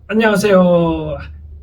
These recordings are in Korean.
안녕하세요.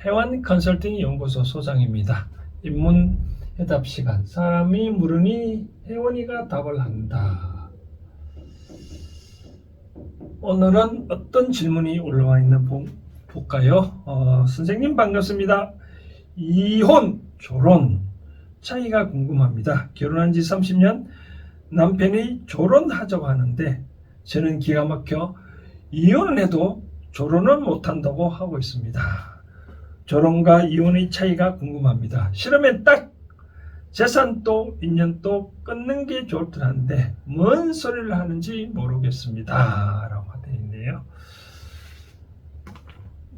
해완 컨설팅 연구소 소장입니다. 인문 해답 시간. 사람이 물으니 혜원이가 답을 한다. 오늘은 어떤 질문이 올라와 있나 볼까요? 선생님 반갑습니다. 이혼, 결혼 차이가 궁금합니다. 결혼한 지 30년 남편이 결혼하자고 하는데 저는 기가 막혀 이혼을 해도 결혼은 못한다고 하고 있습니다. 결혼과 이혼의 차이가 궁금합니다. 싫으면 딱 재산도 인연도 끊는 게 좋을 듯 한데 뭔 소리를 하는지 모르겠습니다. 라고 되어 있네요.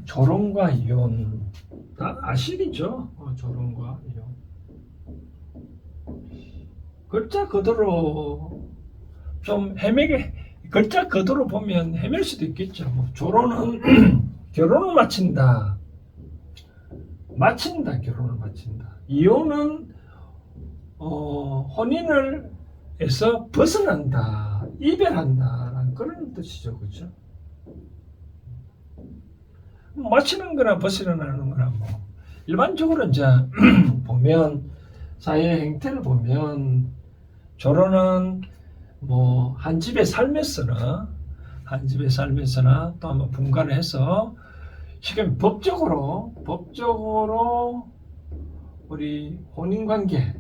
결혼과 이혼 다 아시겠죠? 결혼과 이혼 글자 그대로 좀 헤매게 글자 그대로 보면 헤맬 수도 있겠죠. 결혼은 결혼을 마친다. 결혼을 마친다. 이혼은 혼인을 해서 벗어난다, 이별한다라는 그런 뜻이죠, 그렇죠? 마치는 거나 벗어나는 거나 일반적으로 이제 보면 사회 행태를 보면 결혼은 한 집에 살면서나 또 한번 분가를 해서 지금 법적으로 우리 혼인관계를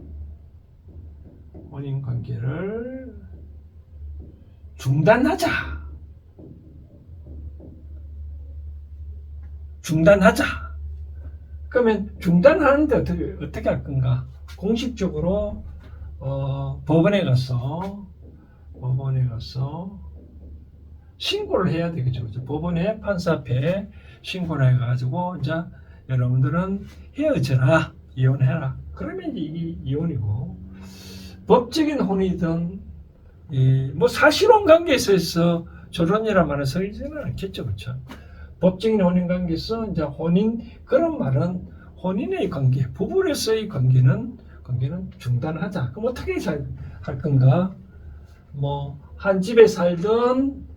중단하자. 그러면 중단하는데 어떻게 할 건가? 공식적으로 법원에 가서 신고를 해야 되겠죠. 법원에 판사 앞에 신고를 해가지고 이제 여러분들은 헤어져라, 이혼해라. 그러면 이게 이혼이고, 법적인 혼이든 사실혼 관계에서 결혼이란 말은 서지는 않겠죠, 그렇죠? 법적인 혼인 관계에서 이제 그런 말은 혼인의 관계, 부부로서의 관계는 중단하자. 그럼 어떻게 할 건가? 한 집에 살든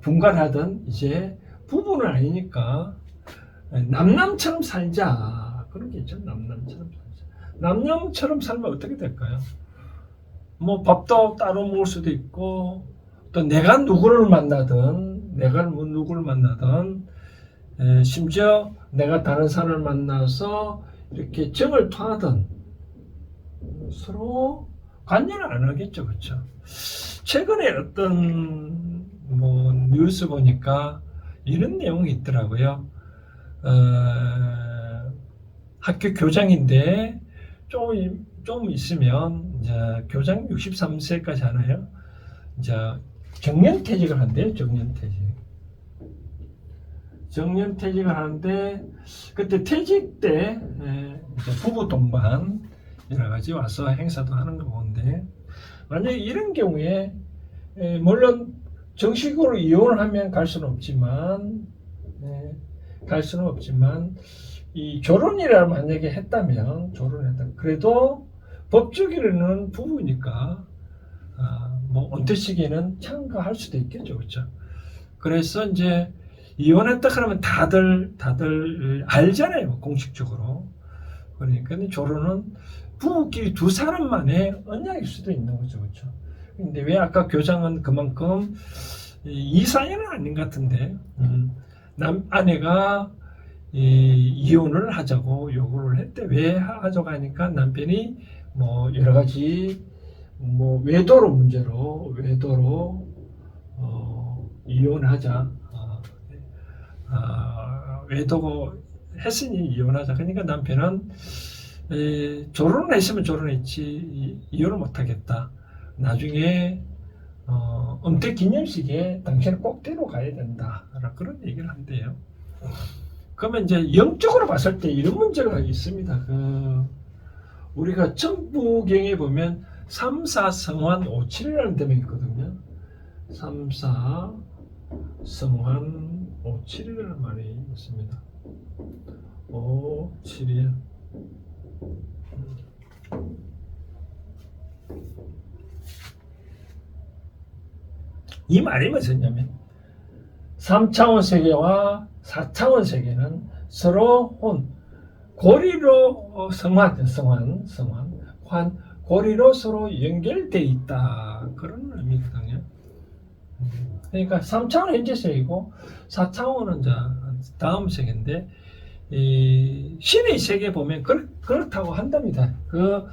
분간하든 이제 부부는 아니니까 남남처럼 살자. 그런 게 있죠. 남남처럼 살면 어떻게 될까요? 밥도 따로 먹을 수도 있고, 또 내가 누구를 만나든 심지어 내가 다른 사람을 만나서 이렇게 정을 토하든 서로 관여를 안 하겠죠, 그렇죠? 최근에 어떤 뉴스 보니까 이런 내용이 있더라고요. 학교 교장인데 좀 있으면 이제 교장 63세까지 하나요? 이제 정년퇴직을 한대요. 정년퇴직을 하는데 그때 퇴직 때 이제 부부 동반 여러 가지 와서 행사도 하는 거 보는데, 만약에 이런 경우에 물론 정식으로 이혼을 하면 갈 수는 없지만 이 결혼이라 만약에 했다면 그래도 법적으로는 부부니까 은퇴식에는 참가할 수도 있겠죠, 그렇죠? 그래서 이제 이혼했다 그러면 다들 알잖아요, 공식적으로. 그러니까 결혼은 부부끼리 두 사람만의 언약일 수도 있는 거죠, 그렇죠? 근데 왜 아까 교장은 그만큼 이 사연은 아닌 것 같은데, 아내가 이혼을 하자고 요구를 했대. 왜 하자고 하니까 남편이 여러 가지 외도로 이혼하자. 외도고 했으니 이혼하자. 그러니까 남편은 결혼을 했으면 결혼했지 이혼을 못하겠다. 나중에 은퇴 기념식에 당신은 꼭 데려가야 된다. 그런 얘기를 한대요. 그러면 이제 영적으로 봤을 때 이런 문제가 있습니다. 우리가 천부경에 보면 3, 4, 성환, 5, 7이라는 대명이 있거든요. 3, 4, 성환, 5, 7이라는 말이 있습니다. 5, 7일. 이 말이 무엇이냐면 3차원 세계와 4차원 세계는 서로 고리로 성환, 고리로 서로 연결돼 있다. 그런 의미거든요. 그러니까 3차원은 현재 세계고 4차원은 다음 세계인데, 이 신의 세계 보면 그렇다고 한답니다. 그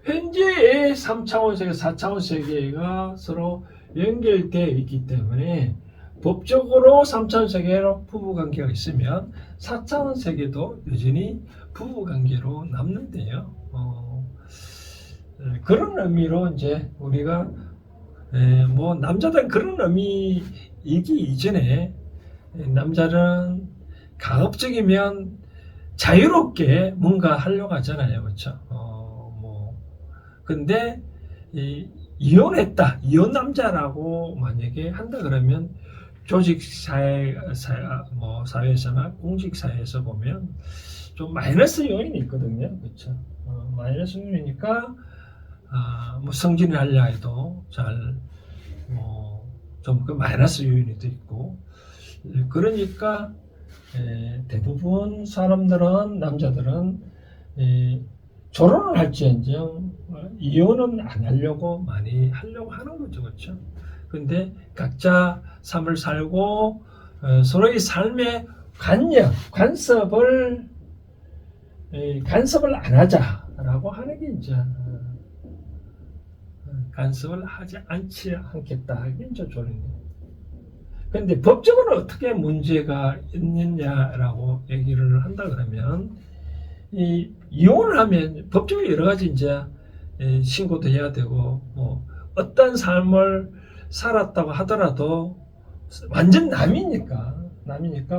현재의 3차원 세계, 4차원 세계가 서로 연결되어 있기 때문에 법적으로 3차원 세계로 부부관계가 있으면 4차원 세계도 여전히 부부관계로 남는데요. 그런 의미로 이제 우리가 뭐 남자들은 그런 의미이기 이전에 남자는 가급적이면 자유롭게 뭔가 하려고 하잖아요, 그렇죠? 근데 이혼했다, 이혼 남자라고 만약에 한다 그러면 조직 사회에서나 공직 사회에서 보면 좀 마이너스 요인이 있거든요, 그렇죠? 마이너스 요인이니까 뭐 승진을 하려 해도 좀 그 마이너스 요인이 또 있고, 그러니까 대부분 사람들은, 남자들은 결혼을 할지언정 이혼은 안 하려고 많이 하려고 하는 거죠, 그렇죠? 근데 각자 삶을 살고 서로의 삶의 간섭을 안 하자라고 하는 게 이제 간섭을 하지 않겠다 하긴 좀 좋은데, 그런데 법적으로 어떻게 문제가 있느냐라고 얘기를 한다 그러면, 이혼을 하면 법적으로 여러 가지 이제 신고도 해야 되고, 뭐 어떤 삶을 살았다고 하더라도 완전 남이니까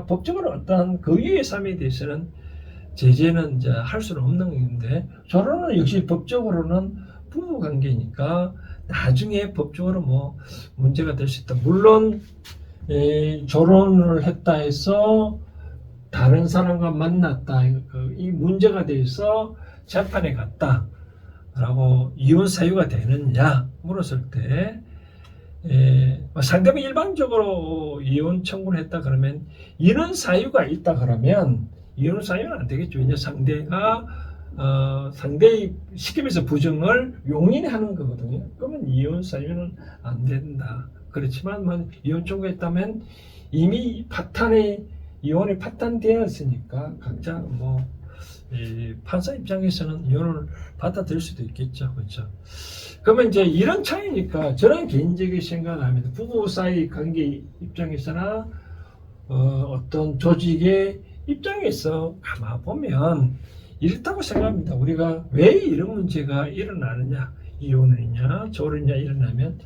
법적으로 어떤 그 위의 삶에 대해서는 제재는 이제 할 수는 없는 건데, 결혼은 역시 법적으로는 부부 관계니까 나중에 법적으로 뭐 문제가 될 수 있다. 물론 결혼을 했다 해서 다른 사람과 만났다, 이 문제가 돼서 재판에 갔다라고 이혼 사유가 되느냐 물었을 때, 상대방이 일반적으로 이혼 청구를 했다 그러면, 이런 사유가 있다 그러면 이혼 사유는 안 되겠죠. 이제 상대의 시키면서 부정을 용인하는 거거든요. 그러면 이혼 사유는 안 된다. 그렇지만 이혼 청구했다면 이미 이혼이 파탄되었으니까 각자 판사 입장에서는 이혼을 받아들일 수도 있겠죠, 그렇죠? 그러면 이제 이런 차이니까 저는 개인적인 생각을 합니다. 부부 사이 관계 입장에서나 어떤 조직의 입장에서 가만 보면 이렇다고 생각합니다. 우리가 왜 이런 문제가 일어나느냐, 이혼이냐, 결혼이냐 일어나면,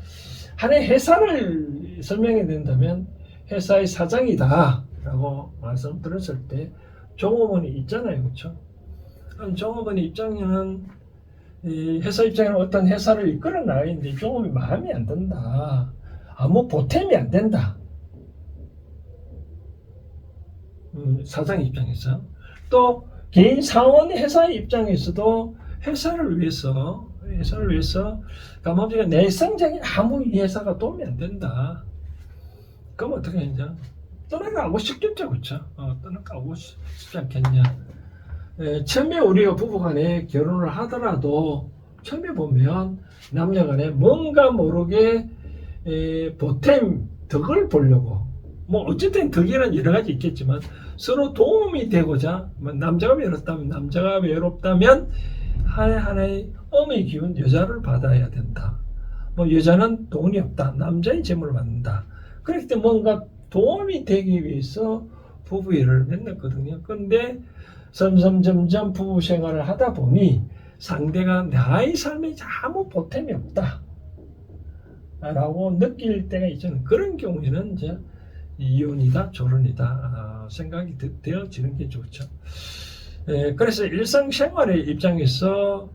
하나의 회사를 설명해 낸다면 회사의 사장이다 라고 말씀드렸을 때 종업원이 있잖아요, 그렇죠? 그럼 종업원의 입장에는, 이 회사 입장에는 어떤 회사를 이끌어 나가야 되는데 종업이 마음에 안 든다, 아무 보탬이 안 된다, 사장 입장에서. 또 개인 사원 회사의 입장에서도 회사를 위해서 감독자가 내성적인 아무 회사가 도움이 안 된다. 그럼 어떻게 하냐? 떠나가고 싶겠죠, 그렇죠? 떠나가고 싶지 않겠냐? 처음에 우리가 부부간에 결혼을 하더라도 처음에 보면 남녀간에 뭔가 모르게 보탬, 덕을 보려고, 뭐 어쨌든 덕에는 여러 가지 있겠지만 서로 도움이 되고자, 남자가 외롭다면 하나의 엄의 기운, 여자를 받아야 된다. 뭐 여자는 돈이 없다, 남자의 재물을 받는다. 그렇기 때문에 뭔가 도움이 되기 위해서 부부애를 맺었거든요. 그런데 점점 부부 생활을 하다 보니 상대가 나의 삶에 아무 보탬이 없다 라고 느낄 때가 있잖아요. 그런 경우에는 이제 이혼이다, 결혼이다 생각이 되어지는 게 좋죠. 그래서 일상생활의 입장에서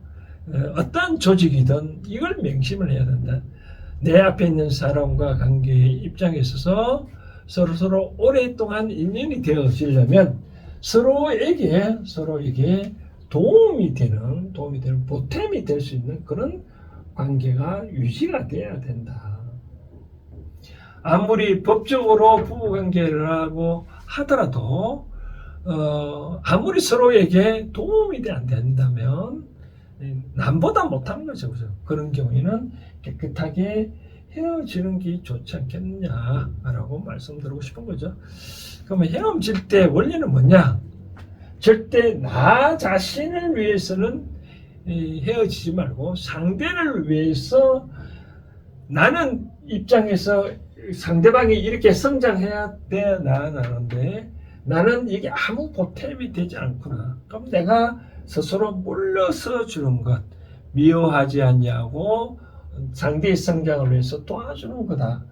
어떤 조직이든 이걸 명심을 해야 된다. 내 앞에 있는 사람과 관계의 입장에 있어서 서로 오랫동안 인연이 되어지려면 서로에게 도움이 되는 보탬이 될 수 있는 그런 관계가 유지가 돼야 된다. 아무리 법적으로 부부관계를 하고 하더라도 아무리 서로에게 도움이 안 된다면 남보다 못하는 거죠. 그죠? 그런 경우에는 깨끗하게 헤어지는 게 좋지 않겠느냐라고 말씀드리고 싶은 거죠. 그러면 헤어질 때 원리는 뭐냐? 절대 나 자신을 위해서는 헤어지지 말고 상대를 위해서 나는 입장에서 상대방이 이렇게 성장해야 돼 나가는데 나는 이게 아무 보탬이 되지 않구나. 그럼 내가 스스로 물러서 주는 것, 미워하지 않냐고 상대의 성장을 위해서 도와주는 거다.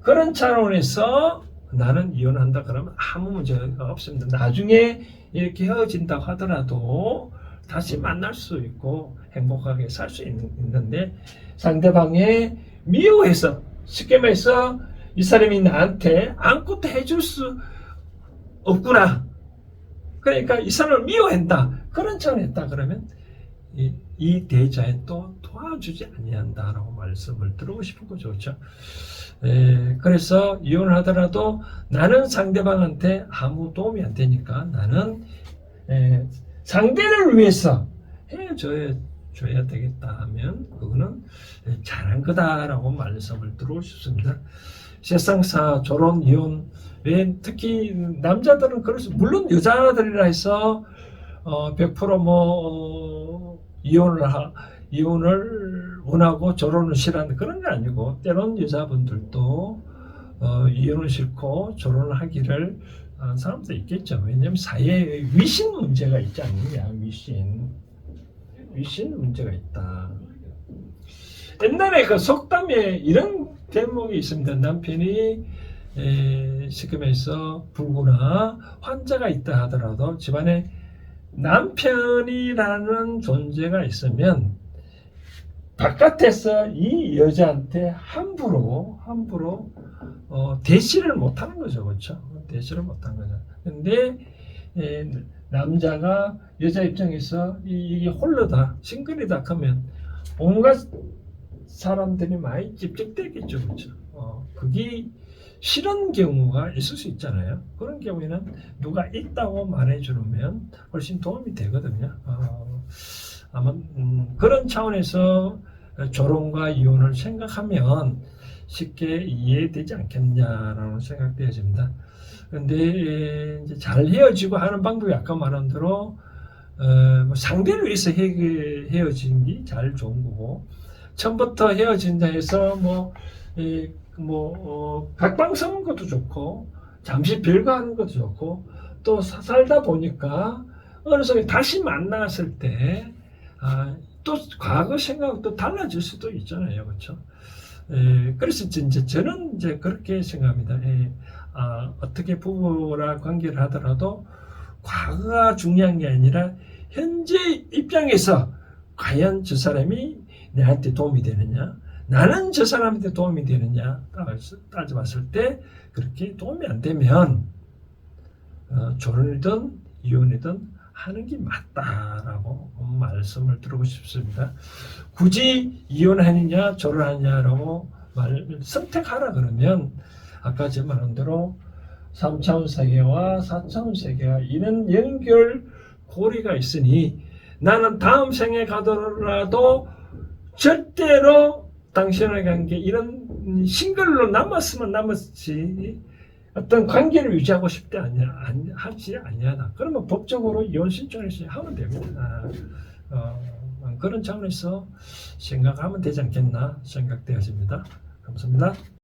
그런 차원에서 나는 이혼한다 그러면 아무 문제가 없습니다. 나중에 이렇게 헤어진다고 하더라도 다시 만날 수 있고 행복하게 살 수 있는데 상대방의 미워해서 쉽게 말해서 이 사람이 나한테 아무것도 해줄 수 없구나. 그러니까 이 사람을 미워한다. 그런 차원에 했다 그러면 이 대자에 또 도와주지 아니한다라고 말씀을 드리고 싶은 거죠. 그렇죠? 그래서 이혼을 하더라도 나는 상대방한테 아무 도움이 안 되니까 나는 상대를 위해서 헤어져야 되겠다 하면 그거는 잘한 거다라고 말씀을 드리고 싶습니다. 세상사 결혼 이혼 왜 특히 남자들은 그래서 물론 여자들이라 해서 100% 이혼을 원하고 결혼을 싫어하는 그런 게 아니고 때론 여자분들도 이혼을 싫고 결혼을 하기를 하는 사람도 있겠죠. 왜냐하면 사회에 위신 문제가 있지 않느냐. 위신 문제가 있다. 옛날에 그 속담에 이런 대목이 있습니다. 남편이 쉽게 말해서 불구나 환자가 있다 하더라도 집안에 남편이라는 존재가 있으면 바깥에서 이 여자한테 함부로 대시를 못하는 거죠. 그렇죠? 대시를 못하는 거죠. 근데 남자가 여자 입장에서 이게 홀로다 싱글이다 하면 온갖 사람들이 많이 찝찝대겠죠. 그렇죠? 그게 싫은 경우가 있을 수 있잖아요. 그런 경우에는 누가 있다고 말해주면 훨씬 도움이 되거든요. 아마 그런 차원에서 결혼과 이혼을 생각하면 쉽게 이해되지 않겠냐라는 생각되어집니다. 그런데 이제 잘 헤어지고 하는 방법이 아까 말한 대로 상대를 위해서 헤어지는 게 잘 좋은 거고 처음부터 헤어진다 해서 각방 서는 것도 좋고 잠시 별거하는 것도 좋고 또 살다 보니까 어느 순간 다시 만났을 때 또 과거 생각하고 또 달라질 수도 있잖아요. 그렇죠? 그래서 이제 저는 이제 그렇게 생각합니다. 어떻게 부부라 관계를 하더라도 과거가 중요한 게 아니라 현재 입장에서 과연 저 사람이 내한테 도움이 되느냐 나는 저 사람한테 도움이 되느냐 따져봤을 때 그렇게 도움이 안 되면 결혼이든 이혼이든 하는 게 맞다라고 말씀을 드리고 싶습니다. 굳이 이혼하느냐 결혼하느냐라고 선택하라 그러면 아까 제가 말한 대로 3차원 세계와 4차원 세계가 이런 연결고리가 있으니 나는 다음 생에 가더라도 절대로 당신의 관계 이런 싱글로 남았으면 남았지 어떤 관계를 유지하고 싶지 하지 아니하다. 그러면 법적으로 이혼 신청을 하면 됩니다. 그런 차원에서 생각하면 되지 않겠나 생각되어집니다. 감사합니다.